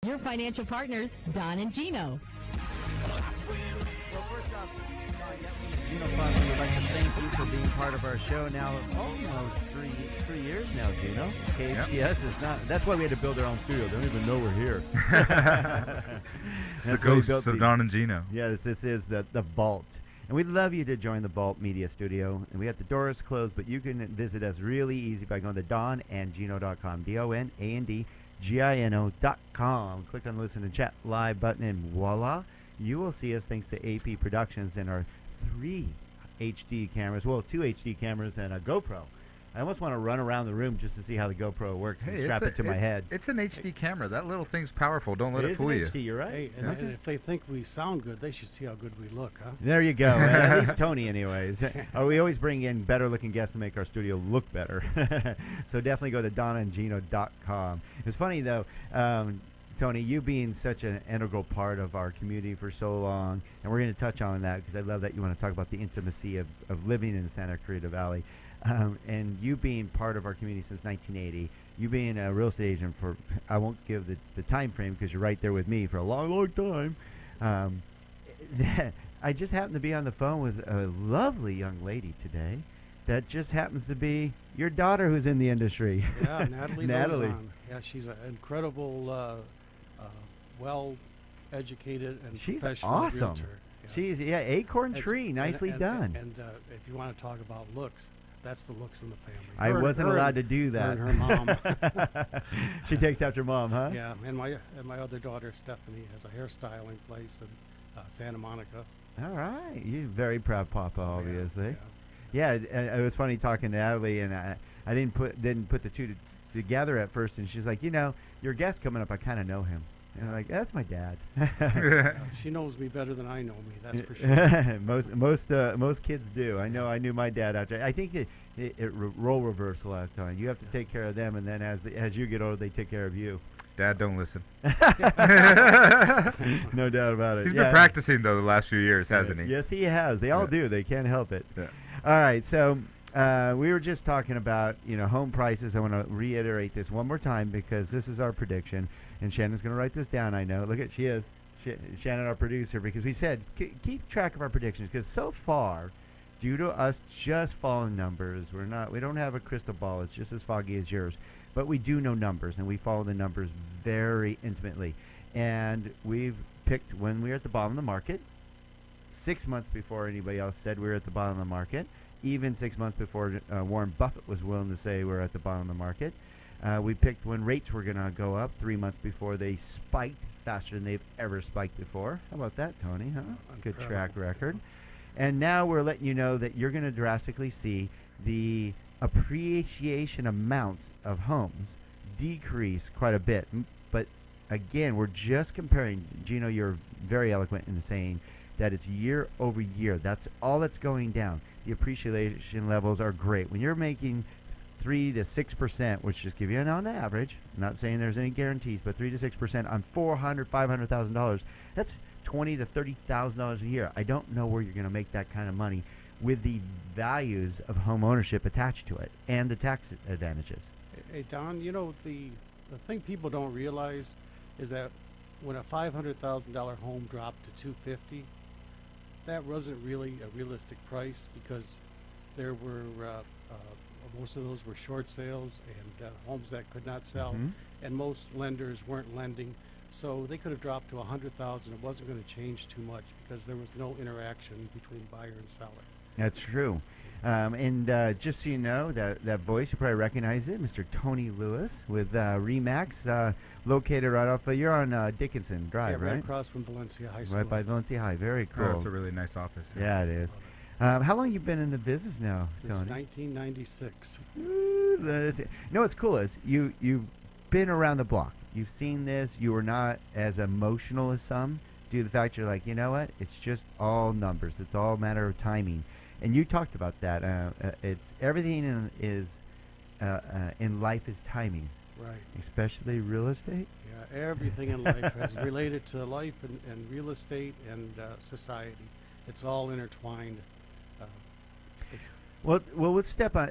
Your financial partners, Don and Gino. Well, first off, Gino Foster, we'd like to thank you for being part of our show now almost three years now, Gino. KHTS is not. That's why we had to build our own studio. They don't even know we're here. It's the ghosts of Don and Gino. Yes, this is the Vault. And we'd love you to join the Vault Media Studio. And we have the doors closed, but you can visit us really easy by going to donandgino.com, DonandGino.com. Click on the Listen and Chat Live button, and voila, you will see us thanks to AP Productions and our 3 HD cameras. Well, 2 HD cameras and a GoPro. I almost want to run around the room just to see how the GoPro works and strap it to my head. It's an HD camera. That little thing's powerful. Don't let it fool you. HD, you're right. Hey, and if they think we sound good, they should see how good we look, huh? There you go. At least Tony, anyways. We always bring in better-looking guests to make our studio look better. So definitely go to donandgino.com. It's funny, though, Tony, you being such an integral part of our community for so long, and we're going to touch on that because I love that you want to talk about the intimacy of living in the Santa Clarita Valley. And you being part of our community since 1980, you being a real estate agent for, I won't give the time frame because you're right there with me for a long, long time. I just happened to be on the phone with a lovely young lady today that just happens to be your daughter who's in the industry. Yeah, Natalie. Lozon. Yeah, she's an incredible, well-educated and she's professional awesome. realtor. Yeah. She's, Acorn Tree, nicely done. And if you want to talk about looks, that's the looks in the family. I wasn't allowed to do that. Her mom. She takes after mom, huh? Yeah, and my other daughter Stephanie has a hairstyling place in Santa Monica. All right, you're very proud papa, obviously. Yeah. It was funny talking to Natalie, and I didn't put the two together at first, and she's like, your guest coming up, I kind of know him. And I'm like, that's my dad. She knows me better than I know me. That's for sure. most kids do. I know. I knew my dad after. I think it role reversal at the time. You have to take care of them, and then as you get older, they take care of you. Dad, don't listen. No doubt about it. He's been practicing though the last few years, hasn't he? Yes, he has. They all do. They can't help it. Yeah. All right, so. We were just talking about home prices. I want to reiterate this one more time because this is our prediction, and Shannon's going to write this down. I know. Look at she is Shannon, our producer, because we said keep track of our predictions because so far, due to us just following numbers, we don't have a crystal ball. It's just as foggy as yours, but we do know numbers and we follow the numbers very intimately, and we've picked when we were at the bottom of the market, 6 months before anybody else said we were at the bottom of the market. Even 6 months before Warren Buffett was willing to say we're at the bottom of the market. We picked when rates were going to go up 3 months before they spiked faster than they've ever spiked before. How about that, Tony? Huh? Good track record. And now we're letting you know that you're going to drastically see the appreciation amounts of homes decrease quite a bit. But again, we're just comparing. Gino, you're very eloquent in saying that it's year over year. That's all that's going down. The appreciation levels are great. When you're making 3 to 6%, which just give you an on average, I'm not saying there's any guarantees, but 3 to 6% on $500,000, that's $20,000 to $30,000 a year. I don't know where you're going to make that kind of money with the values of home ownership attached to it and the tax advantages. Hey Don, the thing people don't realize is that when a $500,000 home dropped to $250,000, that wasn't really a realistic price because there were most of those were short sales and homes that could not sell, and most lenders weren't lending, so they could have dropped to $100,000. It wasn't going to change too much because there was no interaction between buyer and seller. That's true. And just so you know, that voice, you probably recognize it, Mr. Tony Lewis with Remax, located right off, you're on Dickinson Drive, right across from Valencia High School. Right by Valencia High, very cool. Oh, it's a really nice office. Yeah, it is. How long you been in the business now, Since Tony? 1996. No, what's cool is you've been around the block. You've seen this. You were not as emotional as some due to the fact you're like, you know what? It's just all numbers. It's all a matter of timing. And you talked about that. It's everything in life is timing. Right. Especially real estate. Yeah, everything in life is related to life and real estate and society. It's all intertwined. Well, let's step on.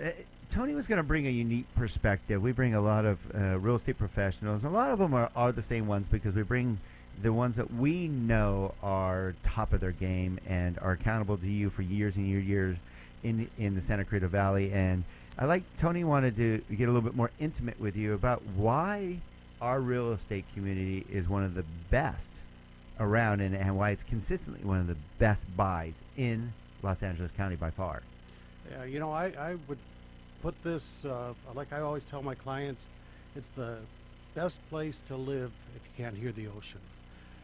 Tony was going to bring a unique perspective. We bring a lot of real estate professionals. A lot of them are the same ones because we bring the ones that we know are top of their game and are accountable to you for years and years in the Santa Clarita Valley. And Tony wanted to get a little bit more intimate with you about why our real estate community is one of the best around and why it's consistently one of the best buys in Los Angeles County by far. Yeah, you know, I would put this, like I always tell my clients, it's the best place to live if you can't hear the ocean.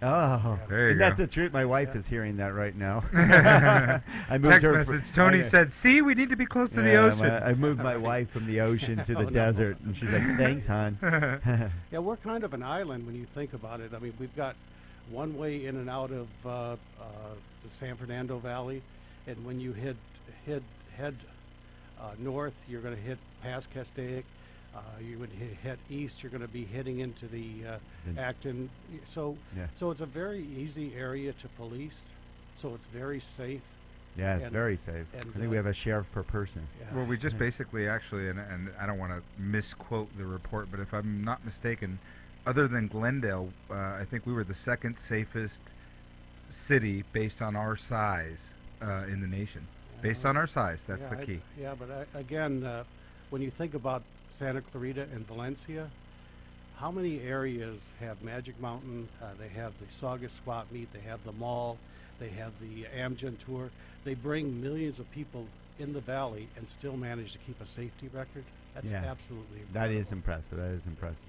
Oh, there you go. That's the truth. My wife is hearing that right now. I moved Text her message. Tony said, "See, we need to be close to the ocean." I moved my wife from the ocean to the no. desert, and she's like, "Thanks, hon." Yeah, we're kind of an island when you think about it. I mean, we've got one way in and out of the San Fernando Valley, and when you head north, you're going to hit past Castaic. You would head east, you're going to be heading into the Acton. So it's a very easy area to police. So it's very safe. Yeah, it's very safe. I think we have a sheriff per person. Yeah. Well, we just basically actually, and I don't want to misquote the report, but if I'm not mistaken, other than Glendale, I think we were the second safest city based on our size in the nation. Based on our size, that's the key. But again, when you think about Santa Clarita and Valencia, how many areas have Magic Mountain? They have the Saugus Swap Meet, they have the mall, they have the Amgen Tour. They bring millions of people in the valley and still manage to keep a safety record. That's absolutely incredible. That is impressive.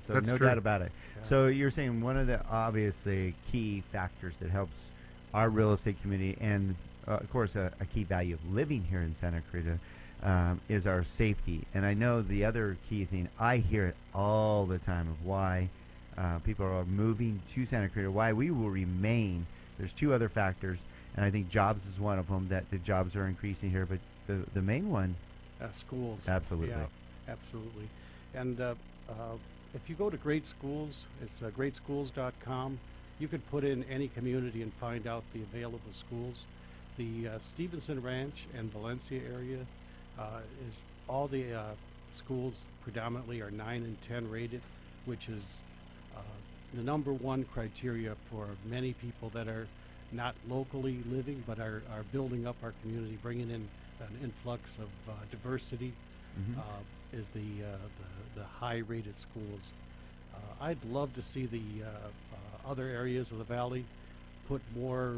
So That's no true. doubt about it. Yeah. So you're saying one of the obviously key factors that helps our real estate community and of course a key value of living here in Santa Clarita is our safety. And I know the other key thing, I hear it all the time of why people are moving to Santa Clarita, why we will remain. There's two other factors, and I think jobs is one of them, that the jobs are increasing here, but the main one, schools. Absolutely. Yeah, absolutely. And if you go to Great Schools, it's greatschools.com. You could put in any community and find out the available schools. The Stevenson Ranch and Valencia area is all the schools predominantly are 9 and 10 rated, which is the number one criteria for many people that are not locally living but are building up our community, bringing in an influx of diversity. Is the high rated schools. I'd love to see the other areas of the valley put more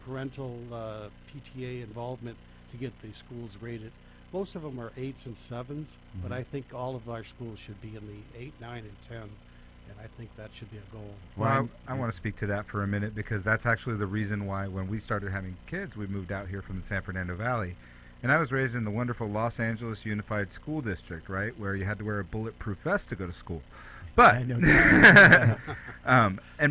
parental PTA involvement to get the schools rated. Most of them are 8s and 7s, but I think all of our schools should be in the 8, 9, and 10, and I think that should be a goal. Well, I want to speak to that for a minute, because that's actually the reason why when we started having kids, we moved out here from the San Fernando Valley. And I was raised in the wonderful Los Angeles Unified School District, right, where you had to wear a bulletproof vest to go to school. But I know that.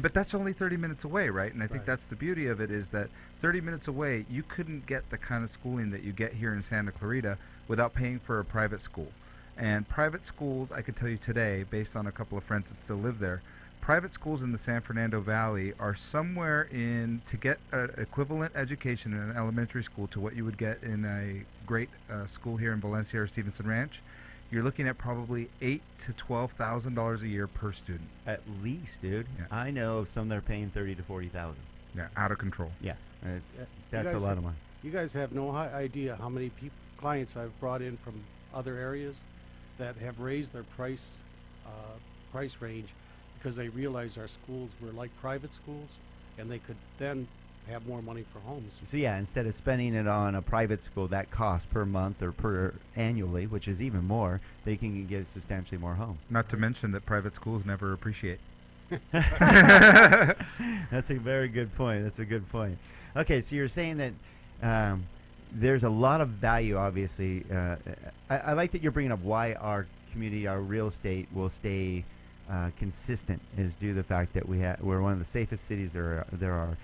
but that's only 30 minutes away, right? And I think that's the beauty of it, is that 30 minutes away, you couldn't get the kind of schooling that you get here in Santa Clarita without paying for a private school. And private schools, I could tell you today, based on a couple of friends that still live there, private schools in the San Fernando Valley are somewhere in, to get an equivalent education in an elementary school to what you would get in a great school here in Valencia or Stevenson Ranch, you're looking at probably $8,000 to $12,000 a year per student. At least, dude. Yeah. I know of some that are paying $30,000 to $40,000. Yeah, out of control. Yeah, that's guys a lot of money. You guys have no idea how many clients I've brought in from other areas that have raised their price range because they realized our schools were like private schools, and they could then have more money for homes. So yeah, instead of spending it on a private school, that cost per month or per annually, which is even more, they can get substantially more home. Not to mention that private schools never appreciate. That's a very good point. That's a good point. Okay, so you're saying that there's a lot of value, obviously. I like that you're bringing up why our community, our real estate, will stay consistent, is due to the fact that we're one of the safest cities there are.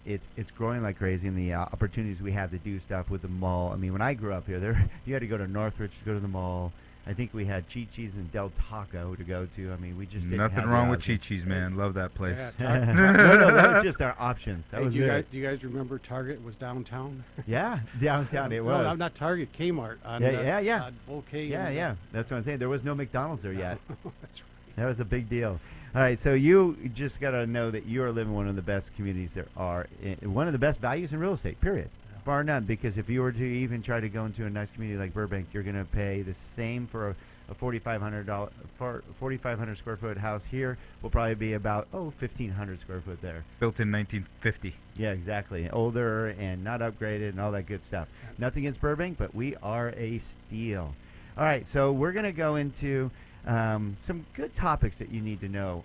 It's growing like crazy, and the opportunities we have to do stuff with the mall. I mean, when I grew up here, you had to go to Northridge to go to the mall. I think we had Chi-Chi's and Del Taco to go to. I mean, we just didn't Nothing have the wrong with option. Chi-Chi's, man. Love that place. Yeah, No, that was just our options. That Hey, was do it. you guys remember Target was downtown? Yeah, downtown it No, was. I'm not Target, Kmart. On, Yeah. On Bouquet. Yeah, and, yeah. That's what I'm saying. There was no McDonald's there yet. That's right. That was a big deal. All right, so you just got to know that you are living one of the best communities there are, one of the best values in real estate, period. Bar none, because if you were to even try to go into a nice community like Burbank, you're going to pay the same for a $4,500 square foot house here will probably be about 1,500 square foot there. Built in 1950. Yeah, exactly. Older and not upgraded and all that good stuff. Nothing against Burbank, but we are a steal. All right, so we're going to go into some good topics that you need to know.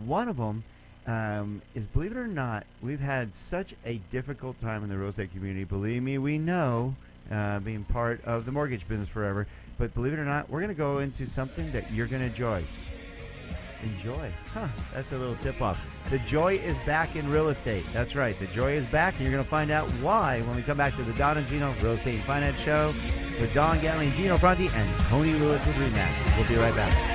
One of them is, believe it or not, we've had such a difficult time in the real estate community. Believe me, we know, being part of the mortgage business forever. But believe it or not, we're going to go into something that you're going to enjoy. Enjoy. Huh, that's a little tip-off. The joy is back in real estate. That's right. The joy is back, and you're going to find out why when we come back to the Don and Gino Real Estate and Finance Show with Don Gatling, Gino Fronti, and Tony Lewis with Remax. We'll be right back.